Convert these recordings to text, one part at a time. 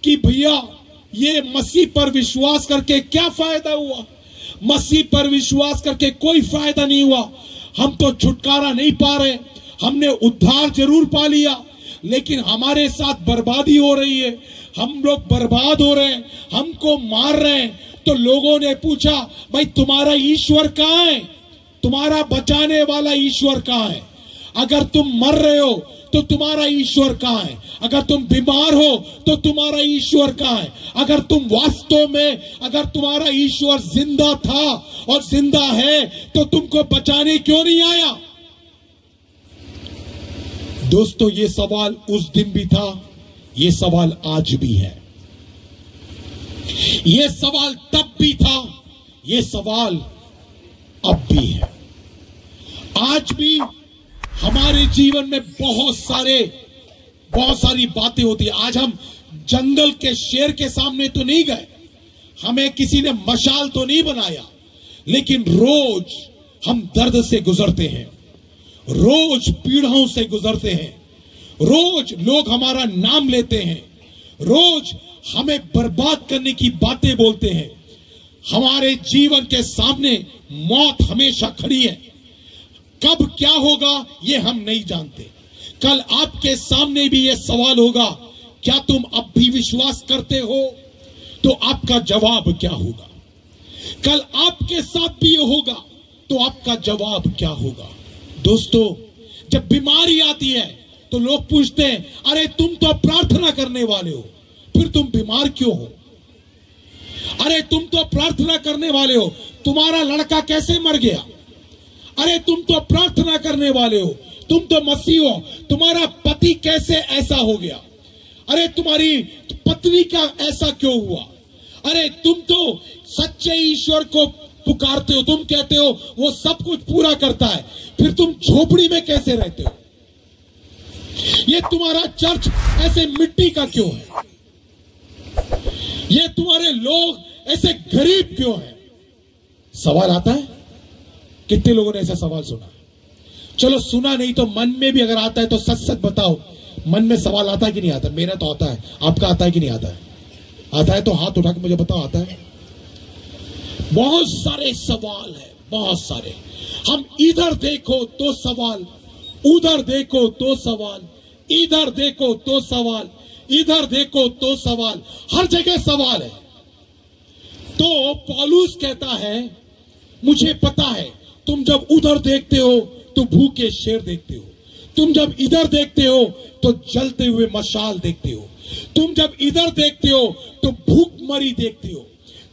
कि भैया ये मसीह पर विश्वास करके क्या फायदा हुआ? मसीह पर विश्वास करके कोई फायदा नहीं हुआ। हम तो छुटकारा नहीं पा रहे, हमने उद्धार जरूर पा लिया, लेकिन हमारे साथ बर्बादी हो रही है, हम लोग बर्बाद हो रहे हैं, हमको मार रहे हैं। तो लोगों ने पूछा, भाई तुम्हारा ईश्वर कहाँ है? तुम्हारा बचाने वाला ईश्वर कहाँ है? अगर तुम मर रहे हो तो तुम्हारा ईश्वर कहाँ है? अगर तुम बीमार हो तो तुम्हारा ईश्वर कहाँ है? अगर तुम वास्तव में, अगर तुम्हारा ईश्वर जिंदा था और जिंदा है तो तुमको बचाने क्यों नहीं आया? दोस्तों, ये सवाल उस दिन भी था, ये सवाल आज भी है, ये सवाल तब भी था, ये सवाल अब भी है। आज भी हमारे जीवन में बहुत सारी बातें होती है। आज हम जंगल के शेर के सामने तो नहीं गए, हमें किसी ने मशाल तो नहीं बनाया, लेकिन रोज हम दर्द से गुजरते हैं, रोज पीड़ाओं से गुजरते हैं, रोज लोग हमारा नाम लेते हैं, रोज हमें बर्बाद करने की बातें बोलते हैं। हमारे जीवन के सामने मौत हमेशा खड़ी है। कब क्या होगा ये हम नहीं जानते। कल आपके सामने भी ये सवाल होगा, क्या तुम अब भी विश्वास करते हो? तो आपका जवाब क्या होगा? कल आपके साथ भी ये होगा तो आपका जवाब क्या होगा? दोस्तों, जब बीमारी आती है तो लोग पूछते हैं, अरे तुम तो प्रार्थना करने वाले हो, फिर तुम बीमार क्यों हो? अरे तुम तो प्रार्थना करने वाले हो, तुम्हारा लड़का कैसे मर गया? अरे तुम तो प्रार्थना करने वाले हो, तुम तो मसीह हो, तुम्हारा पति कैसे ऐसा हो गया? अरे तुम्हारी पत्नी का ऐसा क्यों हुआ? अरे तुम तो सच्चे ईश्वर को पुकारते हो, तुम कहते हो वो सब कुछ पूरा करता है, फिर तुम झोपड़ी में कैसे रहते हो? ये तुम्हारा चर्च ऐसे मिट्टी का क्यों है? ये तुम्हारे लोग ऐसे गरीब क्यों हैं? सवाल आता है। कितने लोगों ने ऐसा सवाल सुना? चलो सुना नहीं तो मन में भी अगर आता है तो सच सच बताओ, मन में सवाल आता है कि नहीं आता? मेरा तो आता है, आपका आता है कि नहीं आता है? आता है तो हाथ उठा के मुझे बताओ, आता है? बहुत सारे सवाल है, बहुत सारे। हम इधर देखो तो सवाल, उधर देखो तो सवाल, इधर देखो तो सवाल, इधर देखो तो सवाल, हर जगह सवाल है। तो पौलुस कहता है, मुझे पता है तुम जब उधर देखते हो तो भूखे शेर देखते हो, तुम जब इधर देखते हो तो जलते हुए मशाल देखते हो, तुम जब इधर देखते हो तो भूखमरी देखते हो,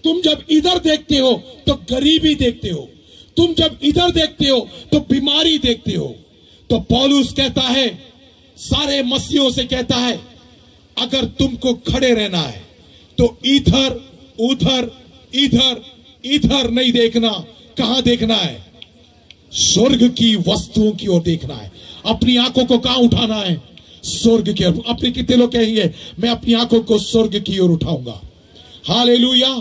तुम जब इधर देखते हो तो गरीबी देखते हो, तुम जब इधर देखते हो तो बीमारी देखते हो। तो पौलुस कहता है, सारे मसीहों से कहता है, अगर तुमको खड़े रहना है तो इधर उधर इधर इधर नहीं देखना। कहां देखना है? स्वर्ग की वस्तुओं की ओर देखना है। अपनी आंखों को कहां उठाना है? स्वर्ग की ओर। अपने कितने लोग कहेंगे, मैं अपनी आंखों को स्वर्ग की ओर उठाऊंगा? हालेलुया।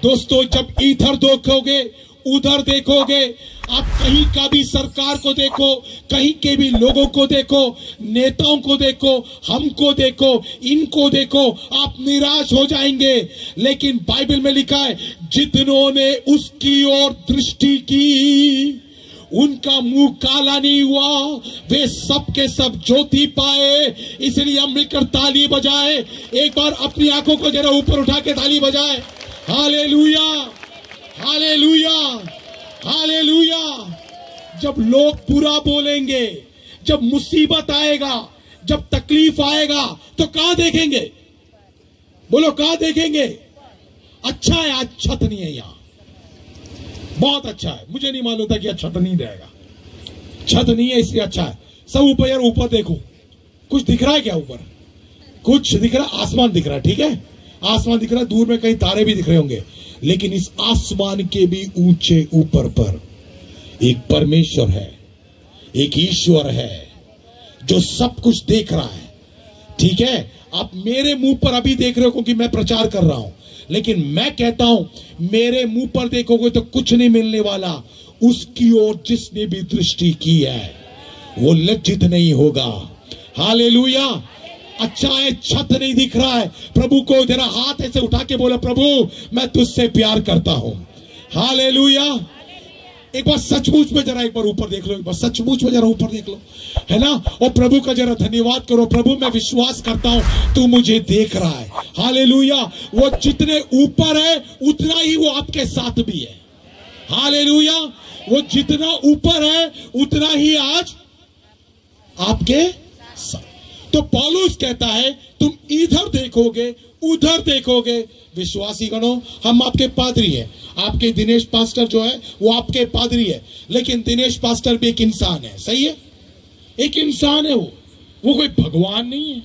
दोस्तों, जब इधर देखोगे उधर देखोगे, आप कहीं का भी सरकार को देखो, कहीं के भी लोगों को देखो, नेताओं को देखो, हमको देखो, इनको देखो, आप निराश हो जाएंगे। लेकिन बाइबल में लिखा है, जितनों ने उसकी ओर दृष्टि की उनका मुंह काला नहीं हुआ, वे सब के सब ज्योति पाए। इसलिए हम मिलकर ताली बजाए। एक बार अपनी आंखों को जरा ऊपर उठा के ताली बजाए। Hallelujah, hallelujah, hallelujah. जब लोग बुरा बोलेंगे, जब मुसीबत आएगा, जब तकलीफ आएगा, तो कहां देखेंगे? बोलो, कहां देखेंगे? अच्छा है, आज छत नहीं है यहां, बहुत अच्छा है। मुझे नहीं मालूम था कि आज छत नहीं रहेगा। छत नहीं है इसलिए अच्छा है। सब ऊपर, यार ऊपर देखो, कुछ दिख रहा है क्या? ऊपर कुछ दिख रहा है? आसमान दिख रहा है, ठीक है, आसमान दिख रहा है, दूर में कहीं तारे भी दिख रहे होंगे, लेकिन इस आसमान के भी ऊंचे ऊपर पर एक परमेश्वर है, एक ईश्वर है जो सब कुछ देख रहा है। ठीक है, आप मेरे मुंह पर अभी देख रहे हो क्योंकि मैं प्रचार कर रहा हूं, लेकिन मैं कहता हूं, मेरे मुंह पर देखोगे तो कुछ नहीं मिलने वाला। उसकी ओर जिसने भी दृष्टि की है वो लज्जित नहीं होगा। हालेलुया। अच्छा है, छत नहीं दिख रहा है, प्रभु को जरा हाथ ऐसे उठा के बोला, प्रभु मैं तुझसे प्यार करता हूं। हालेलुया। एक बार सचमुच में जरा एक बार ऊपर देख लो, एक बार सचमुच में जरा ऊपर देख लो, है ना। और प्रभु का जरा धन्यवाद करो, प्रभु मैं विश्वास करता हूं तू मुझे देख रहा है। हालेलुया। वो जितने ऊपर है उतना ही वो आपके साथ भी है। हालेलुया। वो जितना ऊपर है उतना ही आज आपके साथ। तो पौलुस कहता है तुम इधर देखोगे उधर देखोगे। विश्वासी गणों, हम आपके पादरी हैं, आपके दिनेश पास्टर जो है वो आपके पादरी है, लेकिन दिनेश पास्टर भी एक इंसान है। सही है, एक इंसान है, वो कोई भगवान नहीं है।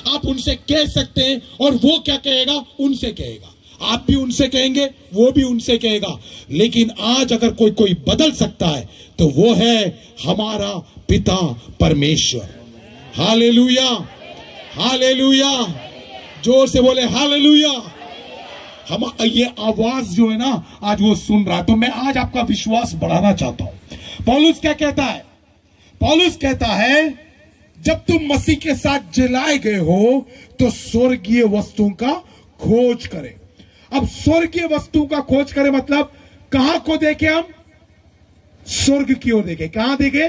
आप उनसे कह सकते हैं और वो क्या कहेगा उनसे कहेगा, आप भी उनसे कहेंगे वो भी उनसे कहेगा। लेकिन आज अगर कोई बदल सकता है तो वो है हमारा पिता परमेश्वर। Hallelujah, hallelujah. जोर से बोले हालेलुया। हम ये आवाज जो है ना आज वो सुन रहा है, तो मैं आज आपका विश्वास बढ़ाना चाहता हूं। पौलुस क्या कहता है? पौलुस कहता है जब तुम मसीह के साथ जलाए गए हो तो स्वर्गीय वस्तुओं का खोज करें। अब स्वर्गीय वस्तुओं का खोज करें मतलब कहां को देखें? हम स्वर्ग की ओर देखें। कहां देखें?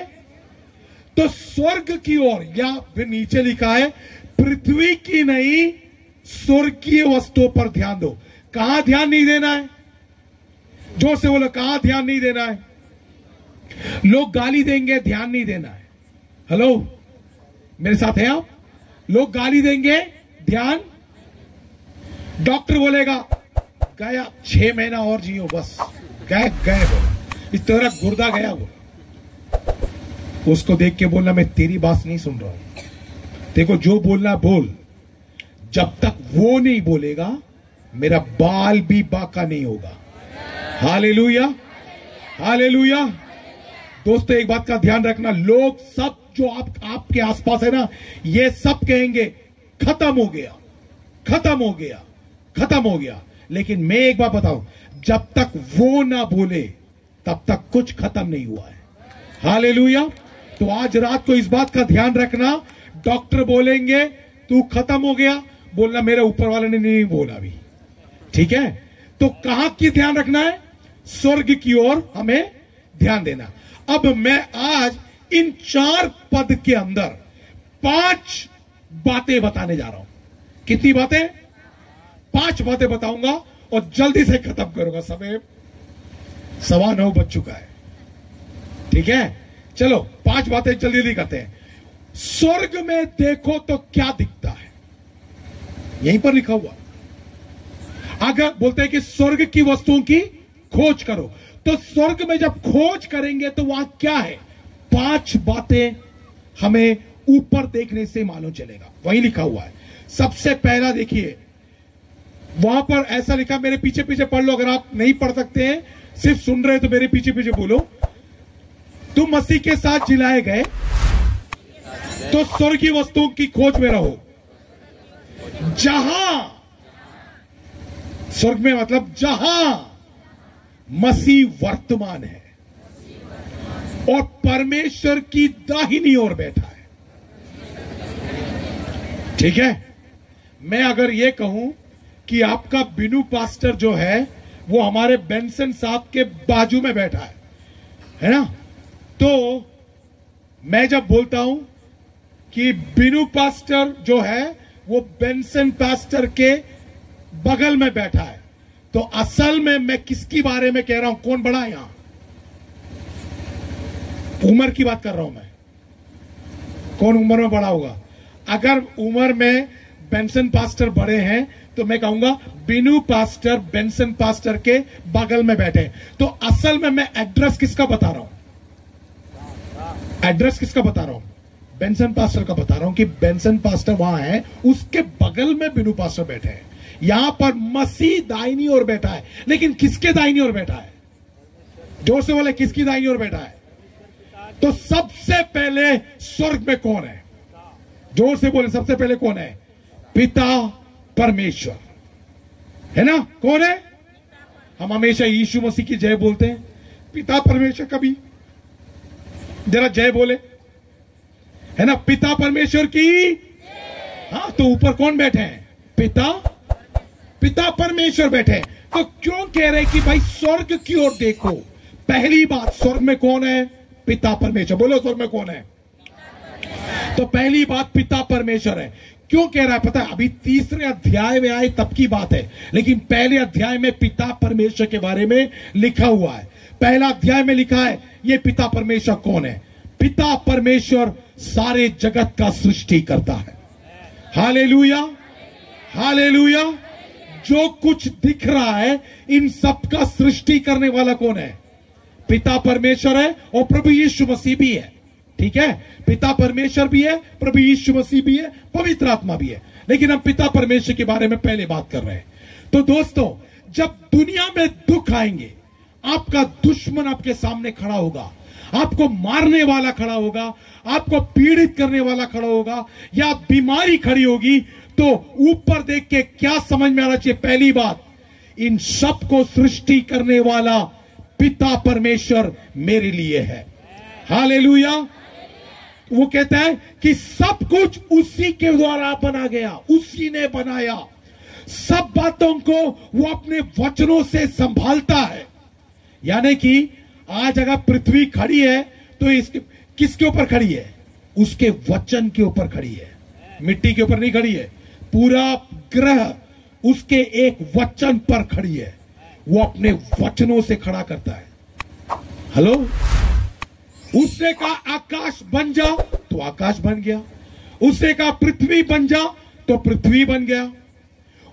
तो स्वर्ग की ओर, या फिर नीचे लिखा है पृथ्वी की नहीं स्वर्गीय वस्तुओं पर ध्यान दो। कहां ध्यान नहीं देना है? जोर से बोलो, कहां ध्यान नहीं देना है? लोग गाली देंगे, ध्यान नहीं देना है। हेलो, मेरे साथ है आप? लोग गाली देंगे, ध्यान। डॉक्टर बोलेगा गया 6 महीना और जियो, बस गए गए बोला, इस तरह गुर्दा गया बोला। उसको देख के बोलना मैं तेरी बात नहीं सुन रहा हूं, देखो जो बोलना बोल। जब तक वो नहीं बोलेगा मेरा बाल भी बाका नहीं होगा। Hallelujah, hallelujah. दोस्तों एक बात का ध्यान रखना, लोग सब जो आपके आसपास है ना, ये सब कहेंगे खत्म हो गया, खत्म हो गया, खत्म हो गया। लेकिन मैं एक बात बताऊं, जब तक वो ना बोले तब तक कुछ खत्म नहीं हुआ है। हालेलुया। तो आज रात को इस बात का ध्यान रखना, डॉक्टर बोलेंगे तू खत्म हो गया, बोलना मेरे ऊपर वाले ने नहीं बोला अभी, ठीक है। तो कहां की ध्यान रखना है? स्वर्ग की ओर हमें ध्यान देना। अब मैं आज इन 4 पद के अंदर 5 बातें बताने जा रहा हूं। कितनी बातें? 5 बातें बताऊंगा और जल्दी से खत्म करूंगा। समय 9:15 बज चुका है, ठीक है। चलो 5 बातें जल्दी जल्दी करते हैं। स्वर्ग में देखो तो क्या दिखता है, यहीं पर लिखा हुआ। अगर बोलते हैं कि स्वर्ग की वस्तुओं की खोज करो, तो स्वर्ग में जब खोज करेंगे तो वहां क्या है? 5 बातें हमें ऊपर देखने से मालूम चलेगा, वही लिखा हुआ है। सबसे पहला देखिए, वहां पर ऐसा लिखा, मेरे पीछे पीछे पढ़ लो। अगर आप नहीं पढ़ सकते हैं, सिर्फ सुन रहे तो मेरे पीछे पीछे बोलो। तुम मसीह के साथ जिलाए गए तो स्वर्गीय वस्तुओं की खोज में रहो, जहां, स्वर्ग में मतलब जहां मसीह वर्तमान है और परमेश्वर की दाहिनी ओर बैठा है, ठीक है। मैं अगर यह कहूं कि आपका बिनू पास्टर जो है वो हमारे बेंसन साहब के बाजू में बैठा है ना, तो मैं जब बोलता हूं कि बिनू पास्टर जो है वो बेंसन पास्टर के बगल में बैठा है, तो असल में मैं किसकी बारे में कह रहा हूं? कौन बड़ा है यहां? उम्र की बात कर रहा हूं मैं। कौन उम्र में बड़ा होगा? अगर उम्र में बेंसन पास्टर बड़े हैं तो मैं कहूंगा बिनू पास्टर बेंसन पास्टर के बगल में बैठे। तो असल में मैं एड्रेस किसका बता रहा हूं? एड्रेस किसका बता रहा हूं? बेंसन पास्टर का बता रहा हूं कि बेंसन पास्टर वहां है, उसके बगल में बिनू पास्टर बैठे हैं। यहां पर मसीह दाहिनी ओर बैठा है, लेकिन किसके दाहिनी ओर बैठा है? जोर से बोले, किसकी दाहिनी ओर बैठा है? तो सबसे पहले स्वर्ग में कौन है? जोर से बोले, सबसे पहले कौन है? पिता परमेश्वर, है ना। कौन है? हम हमेशा यीशु मसीह की जय बोलते हैं, पिता परमेश्वर कभी, जरा जय बोले, है ना। पिता परमेश्वर की, हाँ, तो ऊपर कौन बैठे हैं? पिता, पिता परमेश्वर बैठे हैं। तो क्यों कह रहे कि भाई स्वर्ग की ओर देखो? पहली बात, स्वर्ग में कौन है? पिता परमेश्वर। बोलो स्वर्ग में कौन है? तो पहली बात पिता परमेश्वर है। क्यों कह रहा है पता है? अभी तीसरे अध्याय में आए तब की बात है, लेकिन पहले अध्याय में पिता परमेश्वर के बारे में लिखा हुआ है। पहला अध्याय में लिखा है ये पिता परमेश्वर कौन है? पिता परमेश्वर सारे जगत का सृष्टि करता है। Hallelujah, hallelujah. जो कुछ दिख रहा है इन सब का सृष्टि करने वाला कौन है? पिता परमेश्वर है और प्रभु यीशु मसीह भी है। ठीक है, पिता परमेश्वर भी है, प्रभु यीशु मसीह भी है, पवित्र आत्मा भी है। लेकिन हम पिता परमेश्वर के बारे में पहले बात कर रहे हैं। तो दोस्तों, जब दुनिया में दुख आएंगे, आपका दुश्मन आपके सामने खड़ा होगा, आपको मारने वाला खड़ा होगा, आपको पीड़ित करने वाला खड़ा होगा, या बीमारी खड़ी होगी, तो ऊपर देख के क्या समझ में आना चाहिए? पहली बात, इन सब को सृष्टि करने वाला पिता परमेश्वर मेरे लिए है। हालेलुया। वो कहता है कि सब कुछ उसी के द्वारा बना गया, उसी ने बनाया। सब बातों को वो अपने वचनों से संभालता है। यानी कि आज अगर पृथ्वी खड़ी है तो इसके किसके ऊपर खड़ी है? उसके वचन के ऊपर खड़ी है, मिट्टी के ऊपर नहीं खड़ी है। पूरा ग्रह उसके एक वचन पर खड़ी है। वो अपने वचनों से खड़ा करता है। हेलो, उसने कहा आकाश बन जा तो आकाश बन गया, उसने कहा पृथ्वी बन जा तो पृथ्वी बन गया,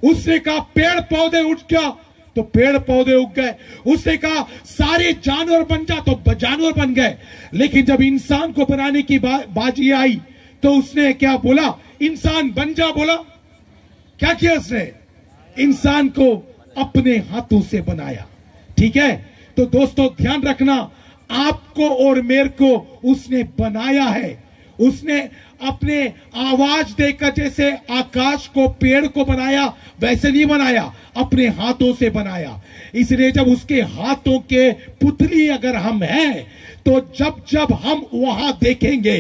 उसने कहा पेड़ पौधे उठ गया तो पेड़ पौधे उग गए, उसने कहा सारे जानवर बन जा तो जानवर बन गए। लेकिन जब इंसान को बनाने की बाजी आई तो उसने क्या बोला? इंसान बन जा बोला। क्या किया उसने? इंसान को अपने हाथों से बनाया। ठीक है, तो दोस्तों ध्यान रखना, आपको और मेरे को उसने बनाया है। उसने अपने आवाज देकर, जैसे आकाश को पेड़ को बनाया वैसे नहीं बनाया, अपने हाथों से बनाया। इसलिए जब उसके हाथों के पुतली अगर हम हैं, तो जब जब हम वहां देखेंगे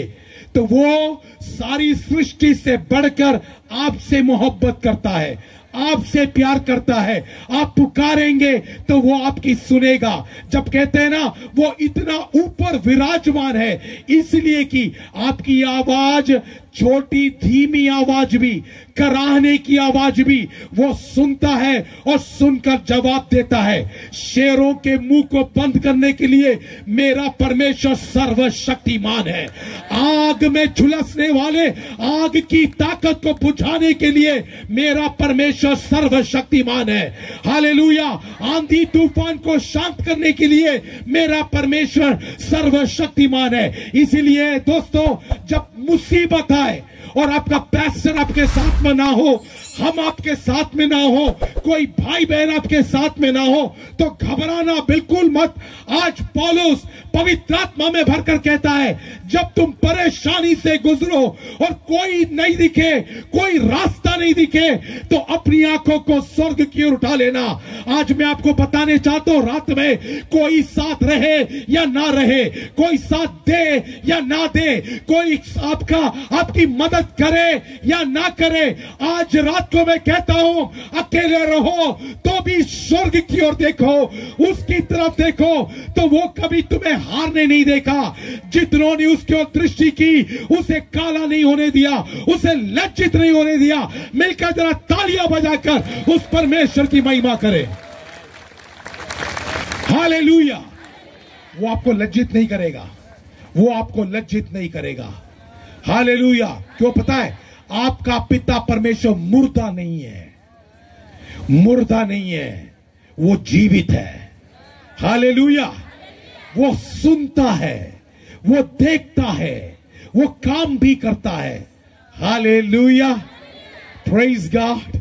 तो वो सारी सृष्टि से बढ़कर आपसे मोहब्बत करता है, आपसे प्यार करता है। आप पुकारेंगे तो वो आपकी सुनेगा। जब कहते हैं ना वो इतना ऊपर विराजमान है, इसलिए कि आपकी आवाज, छोटी धीमी आवाज भी, कराहने की आवाज भी वो सुनता है और सुनकर जवाब देता है। शेरों के मुंह को बंद करने के लिए मेरा परमेश्वर सर्वशक्तिमान है। आग में झुलसने वाले आग की ताकत को बुझाने के लिए मेरा परमेश्वर सर्वशक्तिमान है। हालेलुया। आंधी तूफान को शांत करने के लिए मेरा परमेश्वर सर्वशक्तिमान है। इसीलिए दोस्तों, जब मुसीबत आए और आपका पैस्टर आपके साथ में ना हो, हम आपके साथ में ना हो, कोई भाई बहन आपके साथ में ना हो, तो घबराना बिल्कुल मत। आज पौलुस पवित्र आत्मा में भरकर कहता है, जब तुम परेशानी से गुजरो और कोई नहीं दिखे, कोई रास्ता नहीं दिखे, तो अपनी आंखों को स्वर्ग की ओर उठा लेना। आज मैं आपको बताने चाहता हूं, रात में कोई साथ रहे या ना रहे, कोई साथ दे या ना दे, कोई आपकी मदद करे या ना करे, आज रात को मैं कहता हूं, अकेले रहो तो भी स्वर्ग की ओर देखो, उसकी तरफ देखो, तो वो कभी तुम्हें हारने नहीं देखा। जितनों ने उसकी ओर दृष्टि की, उसे काला नहीं होने दिया, उसे लज्जित नहीं होने दिया। मिलकर जरा तालियां बजाकर उस परमेश्वर की महिमा करें। हालेलुया। वो आपको लज्जित नहीं करेगा, वो आपको लज्जित नहीं करेगा। हालेलुया। क्यों पता है? आपका पिता परमेश्वर मुर्दा नहीं है, मुर्दा नहीं है, वो जीवित है। हालेलुया। वो सुनता है, वो देखता है, वो काम भी करता है। हालेलुया। Praise God.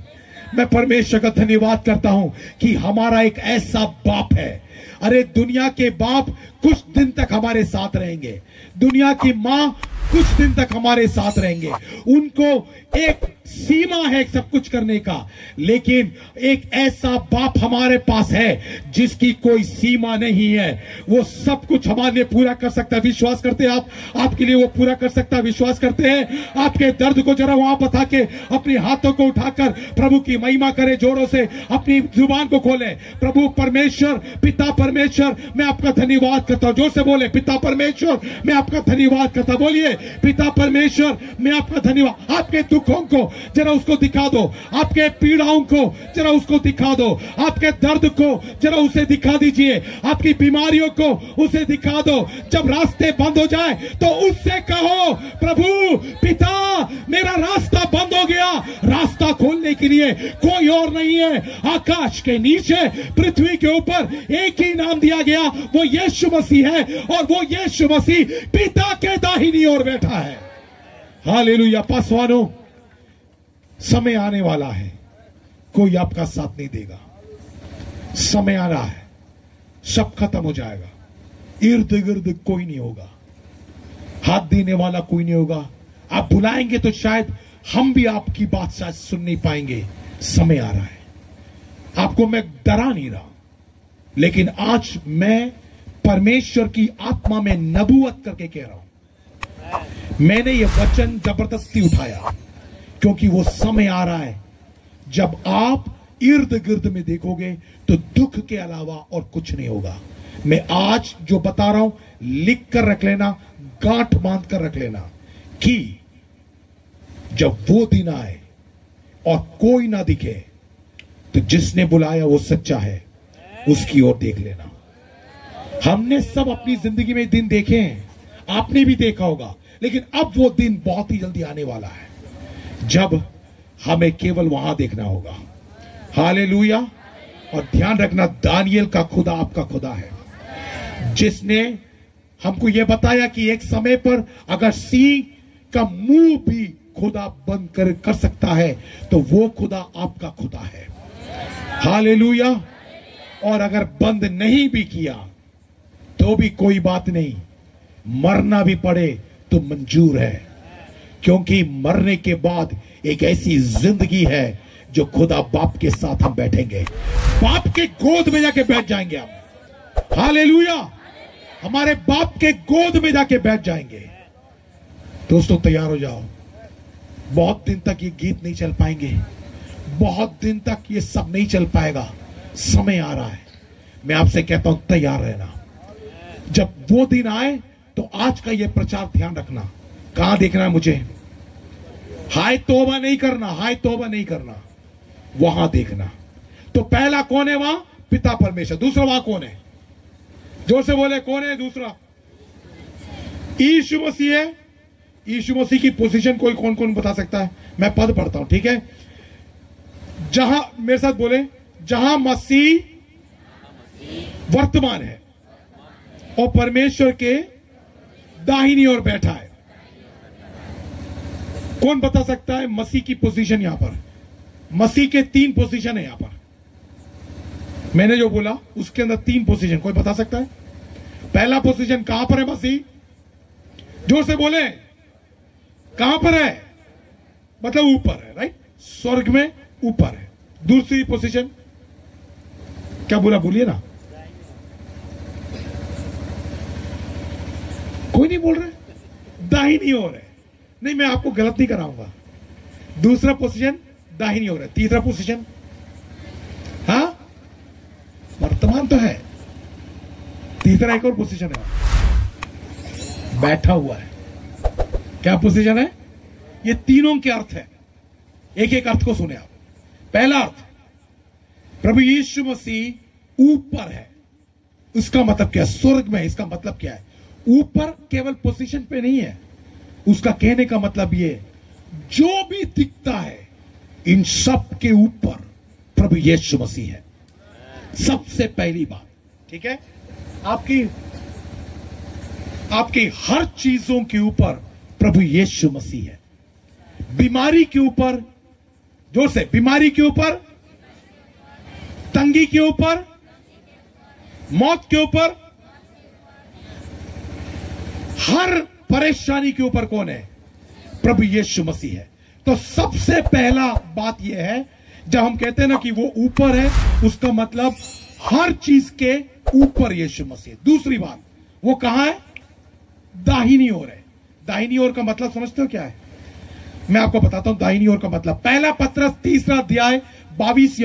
मैं परमेश्वर का धन्यवाद करता हूं कि हमारा एक ऐसा बाप है। अरे दुनिया के बाप कुछ दिन तक हमारे साथ रहेंगे, दुनिया की मां कुछ दिन तक हमारे साथ रहेंगे। उनको एक सीमा है सब कुछ करने का, लेकिन एक ऐसा बाप हमारे पास है जिसकी कोई सीमा नहीं है। वो सब कुछ हमारे लिए पूरा कर सकता है। विश्वास करते हैं आप? आपके लिए वो पूरा कर सकता है। विश्वास करते हैं? आपके दर्द को जरा वहां बता के अपने हाथों को उठाकर प्रभु की महिमा करें, जोरों से अपनी जुबान को खोलें। प्रभु परमेश्वर, पिता परमेश्वर, मैं आपका धन्यवाद करता हूं। जोर से बोले, पिता परमेश्वर मैं आपका धन्यवाद करता। बोलिए, पिता परमेश्वर मैं आपका धन्यवाद। आपके दुखों को जरा उसको दिखा दो, आपके पीड़ाओं को जरा उसको दिखा दो, आपके दर्द को जरा उसे दिखा दीजिए, आपकी बीमारियों को उसे दिखा दो। जब रास्ते बंद हो जाए तो उससे कहो, प्रभु पिता मेरा रास्ता बंद हो गया। रास्ता खोलने के लिए कोई और नहीं है। आकाश के नीचे पृथ्वी के ऊपर एक ही नाम दिया गया, वो यीशु मसीह है, और वो यीशु मसीह पिता के दाहिनी ओर बैठा है। हालेलुया। पासवानों, समय आने वाला है, कोई आपका साथ नहीं देगा। समय आ रहा है, सब खत्म हो जाएगा, इर्द गिर्द कोई नहीं होगा, हाथ देने वाला कोई नहीं होगा। आप बुलाएंगे तो शायद हम भी आपकी बात शायद सुन नहीं पाएंगे। समय आ रहा है। आपको मैं डरा नहीं रहा, लेकिन आज मैं परमेश्वर की आत्मा में नबूवत करके कह रहा हूं। मैंने ये वचन जबरदस्ती उठाया क्योंकि वो समय आ रहा है जब आप इर्द गिर्द में देखोगे तो दुख के अलावा और कुछ नहीं होगा। मैं आज जो बता रहा हूं लिख कर रख लेना, गांठ बांध कर रख लेना कि जब वो दिन आए और कोई ना दिखे तो जिसने बुलाया वो सच्चा है, उसकी ओर देख लेना। हमने सब अपनी जिंदगी में दिन देखे हैं, आपने भी देखा होगा, लेकिन अब वो दिन बहुत ही जल्दी आने वाला है जब हमें केवल वहां देखना होगा। हालेलुया। और ध्यान रखना, दानियल का खुदा आपका खुदा है, जिसने हमको यह बताया कि एक समय पर अगर सिंह का मुंह भी खुदा बंद कर सकता है तो वो खुदा आपका खुदा है। हालेलुया। और अगर बंद नहीं भी किया तो भी कोई बात नहीं, मरना भी पड़े तो मंजूर है, क्योंकि मरने के बाद एक ऐसी जिंदगी है जो खुदा बाप के साथ हम बैठेंगे, बाप के गोद में जाके बैठ जाएंगे हम। हालेलुया। हमारे बाप के गोद में जाके बैठ जाएंगे। दोस्तों तैयार हो जाओ। बहुत दिन तक ये गीत नहीं चल पाएंगे, बहुत दिन तक ये सब नहीं चल पाएगा। समय आ रहा है। मैं आपसे कहता हूं तैयार रहना। जब वो दिन आए तो आज का ये प्रचार ध्यान रखना। कहां देखना है मुझे? हाय तौबा नहीं करना, हाय तौबा नहीं करना, वहां देखना। तो पहला कौन है वहां? पिता परमेश्वर। दूसरा वहां कौन है? जोर से बोले, कौन है दूसरा? यीशु मसीह है। यीशु मसीह की पोजीशन कोई कौन कौन बता सकता है? मैं पद पढ़ता हूं, ठीक है? जहां, मेरे साथ बोले, जहां मसीह वर्तमान है और परमेश्वर के दाहिनी ओर बैठा है। कौन बता सकता है मसीह की पोजीशन? यहां पर मसीह के 3 पोजीशन है। यहां पर मैंने जो बोला उसके अंदर 3 पोजीशन, कोई बता सकता है? पहला पोजीशन कहां पर है मसीह? जोर से बोले, कहां पर है? मतलब ऊपर है, राइट? स्वर्ग में ऊपर है। दूसरी पोजीशन क्या बोला? बोलिए ना, कोई नहीं बोल रहे। दाहिनी ओर है। नहीं, मैं आपको गलत नहीं कराऊंगा। दूसरा पोजीशन दाहिनी ओर है। तीसरा पोजीशन, हाँ वर्तमान तो है, तीसरा एक और पोजीशन है, बैठा हुआ है। क्या पोजीशन है? ये तीनों के अर्थ है। एक एक अर्थ को सुने आप। पहला अर्थ, प्रभु यीशु मसीह ऊपर है। उसका मतलब क्या? स्वर्ग में। इसका मतलब क्या है? ऊपर केवल पोजीशन पे नहीं है। उसका कहने का मतलब ये, जो भी दिखता है इन सब के ऊपर प्रभु यीशु मसीह है। सबसे पहली बात, ठीक है? आपकी हर चीजों के ऊपर प्रभु यीशु मसीह है। बीमारी के ऊपर, जोर से, बीमारी के ऊपर, तंगी के ऊपर, मौत के ऊपर, हर परेशानी के ऊपर कौन है? प्रभु यीशु मसीह है। तो सबसे पहला बात यह है, जब हम कहते हैं ना कि वो ऊपर है, उसका मतलब हर चीज के ऊपर यीशु मसीह। दूसरी बात, वो कहां है? दाहिनी ओर है। दाहिनी ओर का मतलब समझते हो क्या है? मैं आपको बताता हूं दाहिनी ओर का मतलब। पहला पत्रस 3 अध्याय 22